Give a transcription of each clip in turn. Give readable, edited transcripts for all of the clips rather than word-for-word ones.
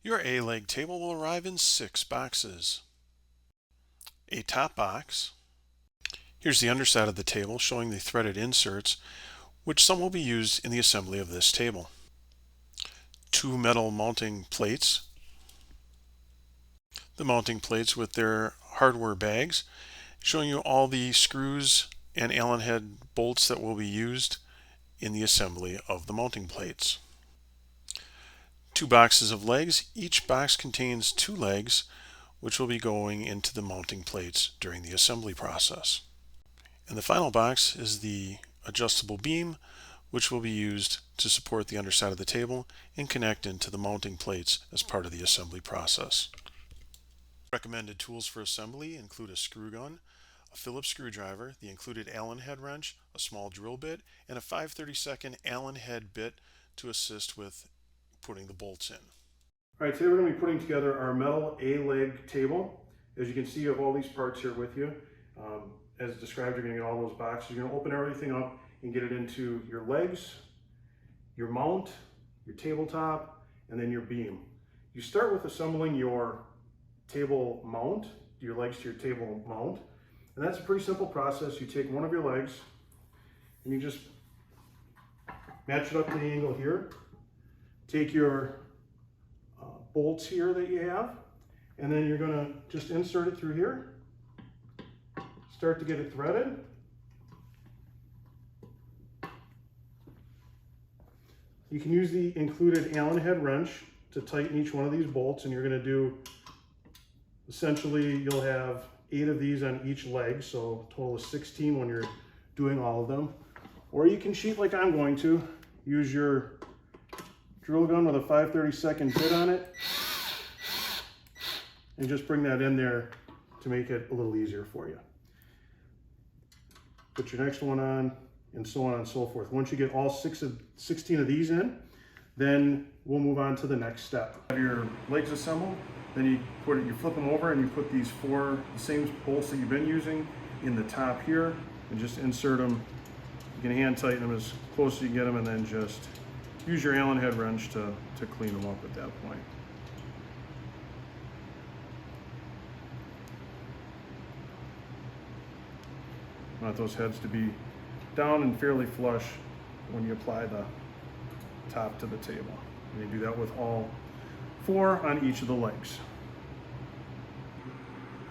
Your A-leg table will arrive in 6 boxes. A top box. Here's the underside of the table showing the threaded inserts, which some will be used in the assembly of this table. 2 metal mounting plates. The mounting plates with their hardware bags, showing you all the screws and Allen head bolts that will be used in the assembly of the mounting plates. 2 boxes of legs. Each box contains 2 legs, which will be going into the mounting plates during the assembly process. And the final box is the adjustable beam, which will be used to support the underside of the table and connect into the mounting plates as part of the assembly process. Recommended tools for assembly include a screw gun, a Phillips screwdriver, the included Allen head wrench, a small drill bit, and a 5/32 Allen head bit to assist with putting the bolts in. All right, today we're going to be putting together our metal A-leg table. As you can see, you have all these parts here with you. As described, you're going to get all those boxes. You're going to open everything up and get it into your legs, your mount, your tabletop, and then your beam. You start with assembling your table mount, your legs to your table mount, and that's a pretty simple process. You take one of your legs and you just match it up to the angle here. Take your bolts here that you have, and then you're going to just insert it through here. Start to get it threaded. You can use the included Allen head wrench to tighten each one of these bolts, and you're going to do, essentially, you'll have 8 of these on each leg, so a total of 16 when you're doing all of them. Or you can cheat like I'm going to. Use your drill gun with a 5/32 bit on it, and just bring that in there to make it a little easier for you. Put your next one on, and so on and so forth. Once you get all 16 of these in, then we'll move on to the next step. Have your legs assembled, then you flip them over and you put these 4, the same bolts that you've been using in the top here, and just insert them. You can hand tighten them as close as you get them, and then just use your Allen head wrench to clean them up at that point. Want those heads to be down and fairly flush when you apply the top to the table. And you do that with all 4 on each of the legs.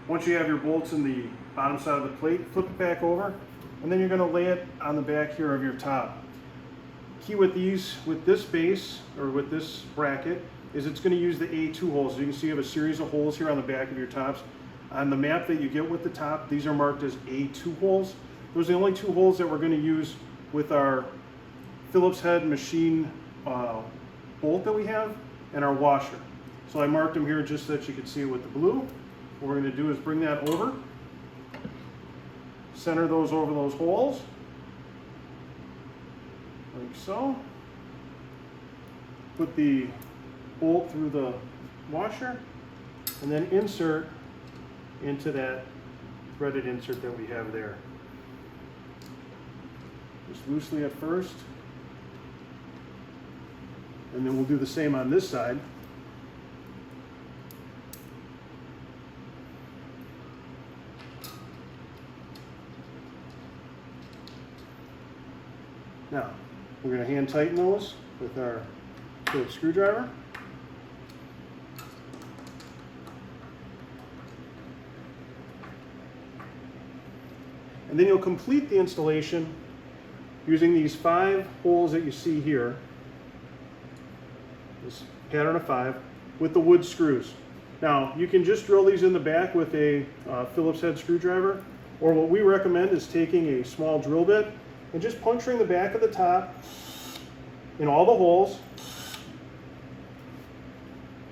Once you have your bolts in the bottom side of the plate, flip it back over, and then you're going to lay it on the back here of your top. Key with this base, or with this bracket, is it's going to use the A2 holes. As you can see, you have a series of holes here on the back of your tops. On the map that you get with the top, these are marked as A2 holes. Those are the only 2 holes that we're going to use with our Phillips head machine bolt that we have, and our washer. So I marked them here just so that you can see it with the blue. What we're going to do is bring that over, center those over those holes, like so. Put the bolt through the washer, and then insert into that threaded insert that we have there. Just loosely at first, and then we'll do the same on this side. Now, we're going to hand tighten those with our Phillips screwdriver. And then you'll complete the installation using these 5 holes that you see here, this pattern of 5, with the wood screws. Now, you can just drill these in the back with a Phillips head screwdriver, or what we recommend is taking a small drill bit and just puncturing the back of the top in all the holes.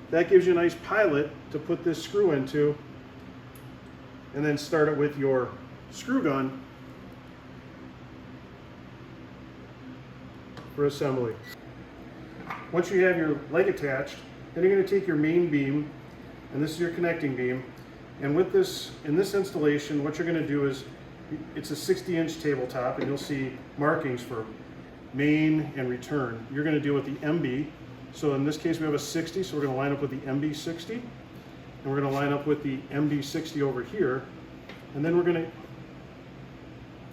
That gives you a nice pilot to put this screw into, and then start it with your screw gun for assembly. Once you have your leg attached, then you're going to take your main beam, and this is your connecting beam, and with this, in this installation, what you're going to do is, it's a 60-inch tabletop, and you'll see markings for main and return. You're going to deal with the MB, So in this case, we have a 60, so we're going to line up with the MD60. And we're going to line up with the MD60 over here. And then we're going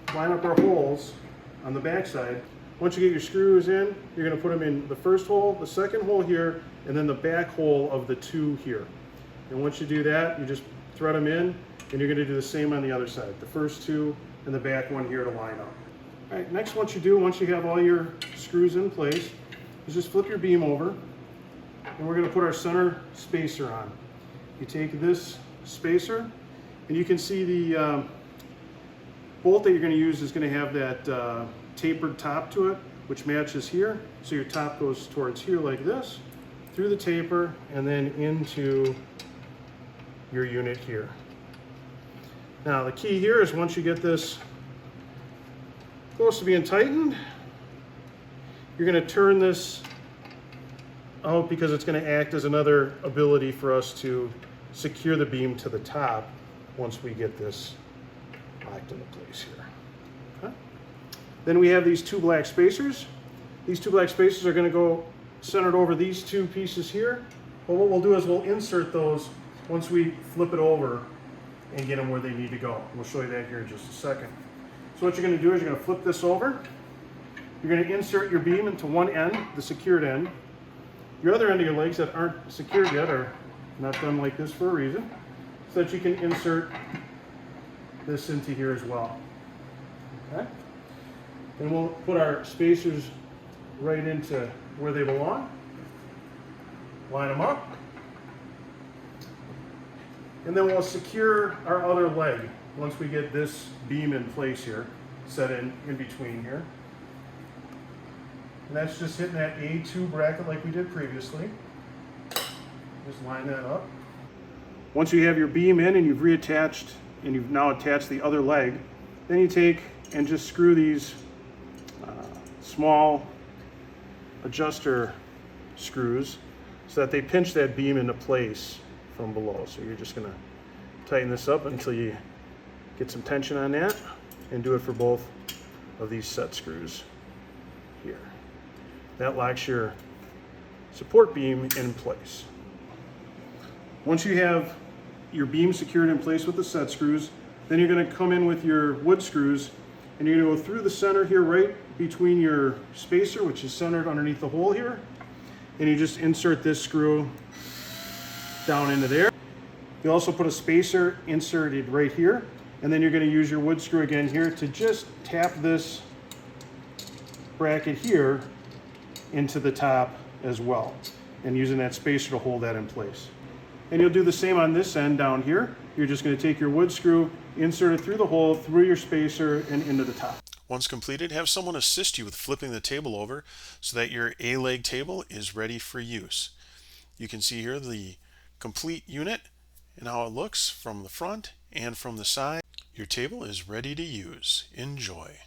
to line up our holes on the back side. Once you get your screws in, you're going to put them in the first hole, the second hole here, and then the back hole of the two here. And once you do that, you just thread them in, and you're going to do the same on the other side. The first two and the back one here to line up. All right, next once you have all your screws in place, is just flip your beam over, and we're going to put our center spacer on. You take this spacer, and you can see the bolt that you're going to use is going to have that tapered top to it, which matches here. So your top goes towards here like this, through the taper, and then into your unit here. Now the key here is once you get this close to being tightened, you're going to turn this out because it's going to act as another ability for us to secure the beam to the top once we get this locked into place here. Okay. Then we have these two black spacers. These two black spacers are going to go centered over these two pieces here. But what we'll do is we'll insert those once we flip it over and get them where they need to go. We'll show you that here in just a second. So what you're going to do is you're going to flip this over. You're going to insert your beam into one end, the secured end. Your other end of your legs that aren't secured yet are not done like this for a reason, so that you can insert this into here as well. Okay? Then we'll put our spacers right into where they belong. Line them up. And then we'll secure our other leg once we get this beam in place here, set in between here. And that's just hitting that A2 bracket like we did previously. Just line that up. Once you have your beam in and you've reattached and you've now attached the other leg, then you take and just screw these small adjuster screws so that they pinch that beam into place from below. So you're just going to tighten this up until you get some tension on that, and do it for both of these set screws here. That locks your support beam in place. Once you have your beam secured in place with the set screws, then you're going to come in with your wood screws, and you're going to go through the center here right between your spacer, which is centered underneath the hole here, and you just insert this screw down into there. You also put a spacer inserted right here, and then you're going to use your wood screw again here to just tap this bracket here into the top as well, and using that spacer to hold that in place. And you'll do the same on this end down here. You're just going to take your wood screw, insert it through the hole, through your spacer, and into the top. Once completed, have someone assist you with flipping the table over so that your A-leg table is ready for use. You can see here the complete unit and how it looks from the front and from the side. Your table is ready to use. Enjoy.